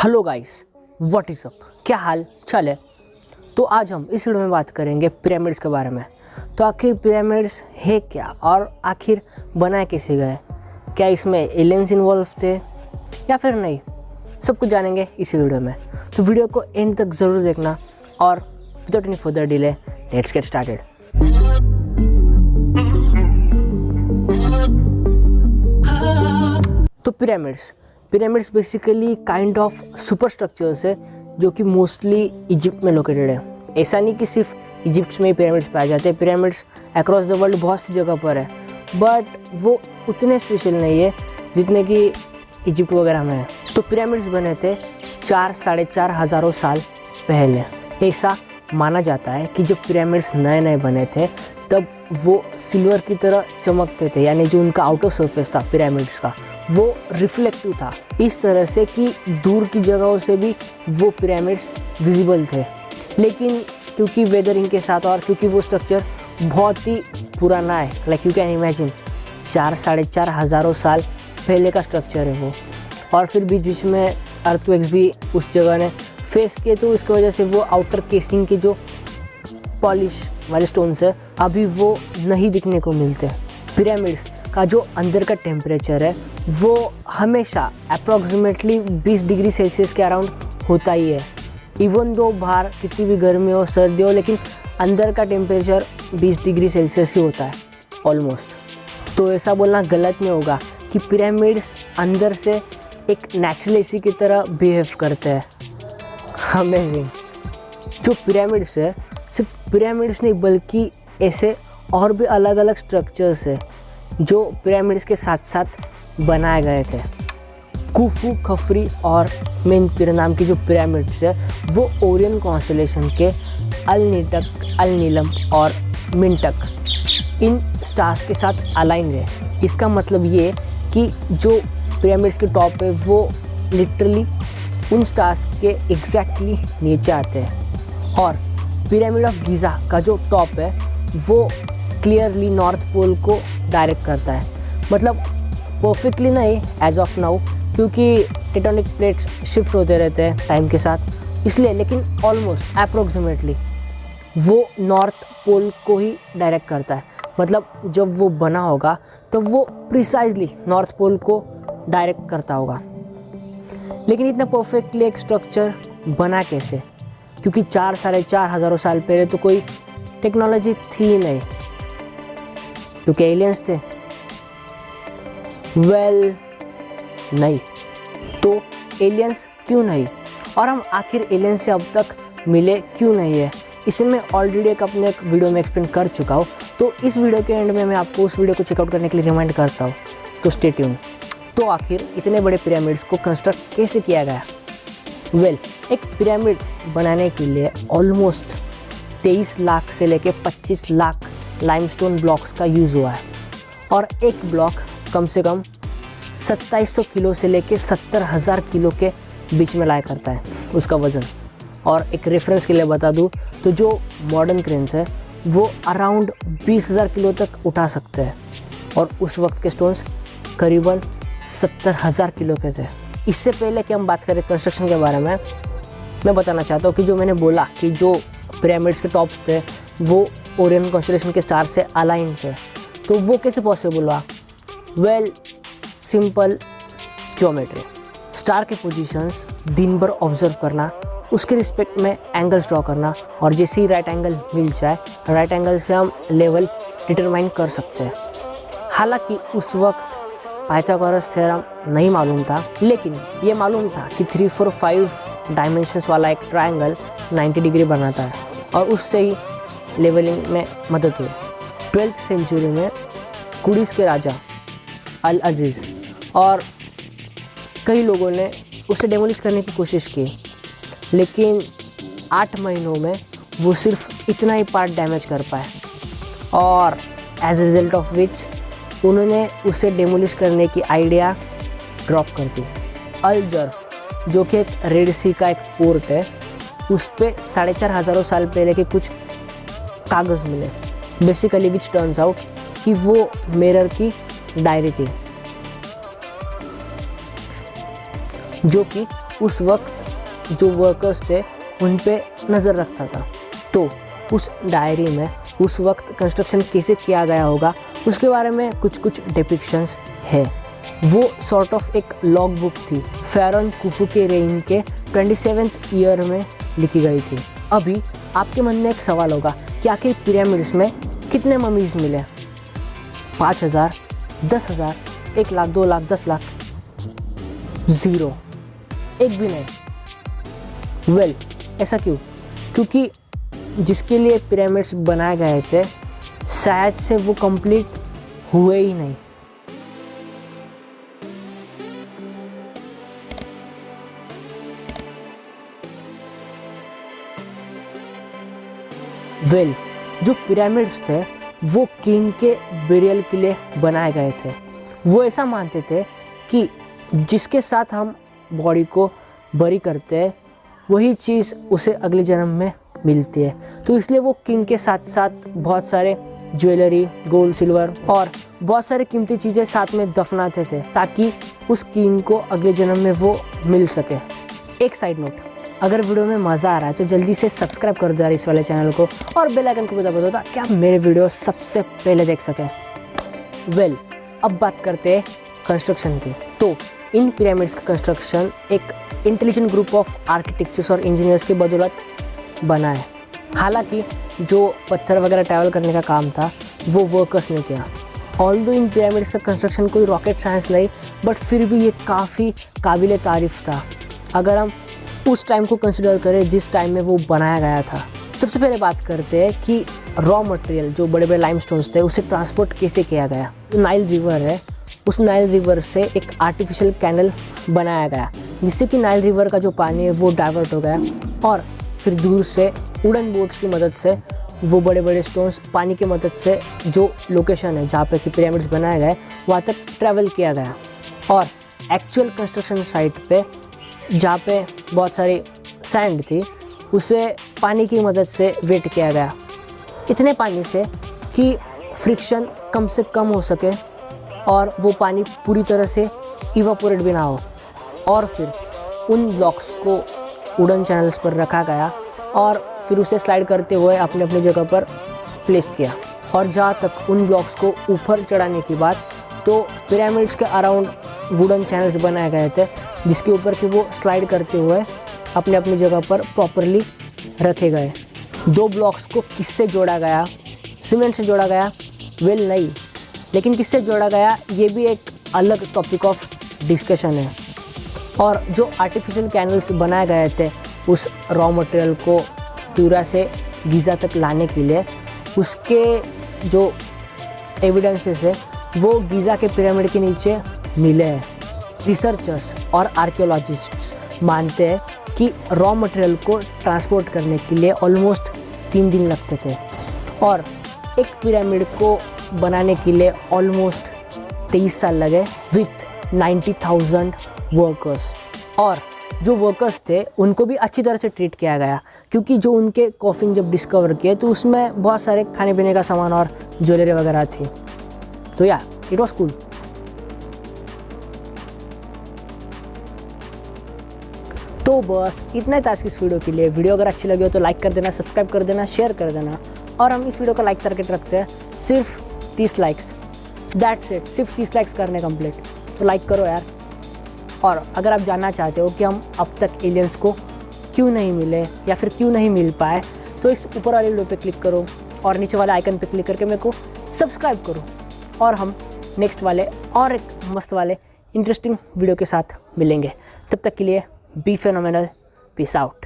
Hello guys, what is up, क्या हाल चाल है। तो आज हम इस वीडियो में बात करेंगे पिरामिड्स के बारे में। तो आखिर पिरामिड्स है क्या और आखिर बनाए कैसे गए, क्या इसमें एलियंस इन्वॉल्व थे या फिर नहीं, सब कुछ जानेंगे इसी वीडियो में। तो वीडियो को एंड तक ज़रूर देखना और without any further delay let's get started. तो pyramids basically kind of super structures है जो कि मोस्टली इजिप्ट में लोकेटेड है। ऐसा नहीं कि सिर्फ इजिप्ट में ही पिरामिड्स पाए जाते हैं, पिरामिड्स अक्रॉस द वर्ल्ड बहुत सी जगह पर है, बट वो उतने स्पेशल नहीं है जितने कि इजिप्ट वगैरह में है। तो पिरामिड्स बने थे 4-4.5 हज़ारों साल पहले। ऐसा माना जाता है कि जब पिरामिड्स नए नए बने थे तब वो सिल्वर की तरह चमकते थे, यानी जो उनका आउटर सरफेस था पिरामिड्स का वो रिफ्लेक्टिव था, इस तरह से कि दूर की जगहों से भी वो पिरामिड्स विजिबल थे। लेकिन क्योंकि वेदरिंग के साथ और क्योंकि वो स्ट्रक्चर बहुत ही पुराना है, लाइक यू कैन इमेजिन 4-4.5 हज़ारों साल पहले का स्ट्रक्चर है वो, और फिर बीच बीच में अर्थक्वेक्स भी उस जगह ने फेस किए, तो इसकी वजह से वो आउटर केसिंग के जो पॉलिश वाले स्टोन्स है अभी वो नहीं दिखने को मिलते। पिरामिड्स का जो अंदर का टेम्परेचर है वो हमेशा अप्रॉक्सीमेटली 20 डिग्री सेल्सियस के अराउंड होता ही है। इवन दो बाहर कितनी भी गर्मी हो सर्दी हो, लेकिन अंदर का टेम्परेचर 20 डिग्री सेल्सियस ही होता है ऑलमोस्ट। तो ऐसा बोलना गलत नहीं होगा कि पिरामिड्स अंदर से एक नेचुरल एसी की तरह बिहेव करते हैं। अमेजिंग। जो पिरामिड्स है सिर्फ पिरामिड्स नहीं बल्कि ऐसे और भी अलग अलग स्ट्रक्चर्स है जो पिरामिड्स के साथ साथ बनाए गए थे। कुफू, खफरी और मेनपिर नाम की जो पिरामिड्स है वो ओरियन कॉन्स्टेलेशन के अलनीटक, अलनीलम और मिंटक इन स्टार्स के साथ अलाइन है। इसका मतलब ये कि जो पिरामिड्स के टॉप है वो लिटरली उन स्टार्स के एग्जैक्टली नीचे आते हैं। और पिरामिड ऑफ गीज़ा का जो टॉप है वो क्लियरली नॉर्थ पोल को डायरेक्ट करता है, मतलब परफेक्टली नहीं एज ऑफ नाउ क्योंकि टेक्टोनिक प्लेट्स शिफ्ट होते रहते हैं टाइम के साथ, इसलिए, लेकिन ऑलमोस्ट अप्रोक्सीमेटली वो नॉर्थ पोल को ही डायरेक्ट करता है। मतलब जब वो बना होगा तो वो प्रिसाइजली नॉर्थ पोल को डायरेक्ट करता होगा। लेकिन इतना परफेक्टली एक स्ट्रक्चर बना कैसे, क्योंकि 4-4.5 हज़ारों साल पहले तो कोई टेक्नोलॉजी थी ही नहीं, क्योंकि एलियंस थे। वेल नहीं, तो एलियंस क्यों नहीं, और हम आखिर एलियंस से अब तक मिले क्यों नहीं है, इसे मैं ऑलरेडी अपने एक वीडियो में एक्सप्लेन कर चुका हूँ। तो इस वीडियो के एंड में मैं आपको उस वीडियो को चेकआउट करने के लिए रिमाइंड करता हूँ, तो स्टे ट्यून। तो आखिर इतने बड़े पिरामिड्स को कंस्ट्रक्ट कैसे किया गया। वेल, एक पिरामिड बनाने के लिए ऑलमोस्ट 23 लाख से लेके 25 लाख लाइमस्टोन ब्लॉक्स का यूज़ हुआ है, और एक ब्लॉक कम से कम 2700 किलो से लेके 70,000 किलो के बीच में लाया करता है उसका वज़न। और एक रेफरेंस के लिए बता दूँ तो जो मॉडर्न क्रेन्स है वो अराउंड 20,000 किलो तक उठा सकते हैं, और उस वक्त के स्टोन्स करीबन 70,000 किलो के थे। इससे पहले कि हम बात करें कंस्ट्रक्शन के बारे में, मैं बताना चाहता हूँ कि जो मैंने बोला कि जो पिरामिड्स के टॉप्स थे वो ओरियन कॉन्स्टेलेशन के स्टार से अलाइन थे, तो वो कैसे पॉसिबल हुआ। Well, simple geometry. स्टार के पोजीशंस दिन भर ऑब्जर्व करना, उसके रिस्पेक्ट में एंगल्स ड्रॉ करना, और जैसे ही राइट एंगल मिल जाए राइट एंगल से हम लेवल डिटरमाइन कर सकते हैं। हालांकि उस वक्त पाइथागोरस थ्योरम नहीं मालूम था, लेकिन ये मालूम था कि 3-4-5 डायमेंशंस वाला एक ट्रायंगल 90 डिग्री बनाता है, और उससे ही लेवलिंग में मदद हुई। 12th सेंचुरी में कुडिस के राजा अल अजीज़ और कई लोगों ने उसे डेमोलिश करने की कोशिश की, लेकिन 8 महीनों में वो सिर्फ इतना ही पार्ट डैमेज कर पाए, और as a result of which उन्होंने उसे डेमोलिश करने की आइडिया ड्रॉप कर दी। अल जर्फ जो कि एक रेड सी का एक पोर्ट है, उस पे 4,500 हज़ारों साल पहले के कुछ कागज़ मिले, बेसिकली विच टर्न्स आउट कि वो मिरर की डायरी थी, जो कि उस वक्त जो वर्कर्स थे उन पे नज़र रखता था। तो उस डायरी में उस वक्त कंस्ट्रक्शन कैसे किया गया होगा उसके बारे में कुछ डिपिक्शंस है। वो सॉर्ट ऑफ एक लॉग बुक थी, फ़ारओन खुफू के रेइन के 27th ईयर में लिखी गई थी। अभी आपके मन में एक सवाल होगा कि आखिर पिरामिड्स में कितने ममीज़ मिले? 5,000, 10,000, 1 लाख, 2 लाख, 10 लाख? ज़ीरो, एक भी नहीं। वेल, ऐसा क्यों? क्योंकि जिसके लिए पिरामिड्स बनाए गए थे शायद से वो कंप्लीट हुए ही नहीं। वेल, जो पिरामिड्स थे वो किंग के बेरियल के लिए बनाए गए थे। वो ऐसा मानते थे कि जिसके साथ हम बॉडी को बरी करते हैं वही चीज़ उसे अगले जन्म में मिलती है। तो इसलिए वो किंग के साथ साथ बहुत सारे ज्वेलरी, गोल्ड, सिल्वर और बहुत सारे कीमती चीज़ें साथ में दफनाते थे ताकि उस किंग को अगले जन्म में वो मिल सके। एक साइड नोट, अगर वीडियो में मज़ा आ रहा है तो जल्दी से सब्सक्राइब कर दो यार इस वाले चैनल को और बेल आइकन को दबा दो ताकि आप मेरे वीडियो सबसे पहले देख सकें। वेल, अब बात करते हैं कंस्ट्रक्शन की। तो इन पिरामिड्स का कंस्ट्रक्शन एक इंटेलिजेंट ग्रुप ऑफ आर्किटेक्चर्स और इंजीनियर्स की बदौलत बना है। हालांकि जो पत्थर वगैरह ट्रैवल करने का काम था वो वर्कर्स ने किया। ऑल्दो इन पिरामिड्स का कंस्ट्रक्शन कोई रॉकेट साइंस नहीं, बट फिर भी ये काफ़ी काबिल तारीफ़ था अगर हम उस टाइम को कंसिडर करें जिस टाइम में वो बनाया गया था। सबसे पहले बात करते हैं कि रॉ मटेरियल जो बड़े बड़े लाइमस्टोन्स थे उसे ट्रांसपोर्ट कैसे किया गया। जो नाइल रिवर है उस नाइल रिवर से एक आर्टिफिशियल कैनल बनाया गया जिससे कि नाइल रिवर का जो पानी है वो डाइवर्ट हो गया और फिर दूर से वुडन बोट्स की मदद से वो बड़े बड़े स्टोन्स पानी की मदद से जो लोकेशन है जहाँ पे कि पिरामिड्स बनाए गए वहाँ तक ट्रैवल किया गया। और एक्चुअल कंस्ट्रक्शन साइट पे जहाँ पे बहुत सारी सैंड थी उसे पानी की मदद से वेट किया गया, इतने पानी से कि फ्रिक्शन कम से कम हो सके और वो पानी पूरी तरह से इवापोरेट भी ना हो। और फिर उन ब्लॉक्स को वुडन चैनल्स पर रखा गया और फिर उसे स्लाइड करते हुए अपने अपनी जगह पर प्लेस किया। और जहाँ तक उन ब्लॉक्स को ऊपर चढ़ाने की बात, तो पिरामिड्स के अराउंड वुडन चैनल्स बनाए गए थे जिसके ऊपर कि वो स्लाइड करते हुए अपने अपनी जगह पर प्रॉपरली रखे गए। 2 ब्लॉक्स को किससे जोड़ा गया? सीमेंट से जोड़ा गया? वेल नहीं, लेकिन किससे जोड़ा गया ये भी एक अलग टॉपिक ऑफ डिस्कशन है। और जो आर्टिफिशियल कैनल्स बनाए गए थे उस रॉ मटेरियल को ट्यूरा से गीज़ा तक लाने के लिए, उसके जो एविडेंसेस है वो गीज़ा के पिरामिड के नीचे मिले हैं। रिसर्चर्स और आर्कियोलॉजिस्ट्स मानते हैं कि रॉ मटेरियल को ट्रांसपोर्ट करने के लिए ऑलमोस्ट 3 दिन लगते थे और एक पिरामिड को बनाने के लिए ऑलमोस्ट 23 साल लगे विथ 90,000 वर्कर्स। और जो वर्कर्स थे उनको भी अच्छी तरह से ट्रीट किया गया क्योंकि जो उनके कॉफिन जब डिस्कवर किए तो उसमें बहुत सारे खाने पीने का सामान और ज्वेलरी वगैरह थी। तो या इट वॉज कूल। तो बस इतना ही था आज की इस वीडियो के लिए। वीडियो अगर अच्छी लगी हो तो लाइक कर देना, सब्सक्राइब कर देना, शेयर कर देना। और हम इस वीडियो का लाइक टारगेट रखते हैं सिर्फ 30 लाइक्स, दैट्स इट। सिर्फ 30 लाइक्स करने कंप्लीट, तो लाइक करो यार। और अगर आप जानना चाहते हो कि हम अब तक एलियंस को क्यों नहीं मिले या फिर क्यों नहीं मिल पाए, तो इस ऊपर वाले वीडियो पे क्लिक करो और नीचे वाले आइकन पे क्लिक करके मेरे को सब्सक्राइब करो। और हम नेक्स्ट वाले और एक मस्त वाले इंटरेस्टिंग वीडियो के साथ मिलेंगे। तब तक के लिए बी फेनोमेनल, पीस आउट।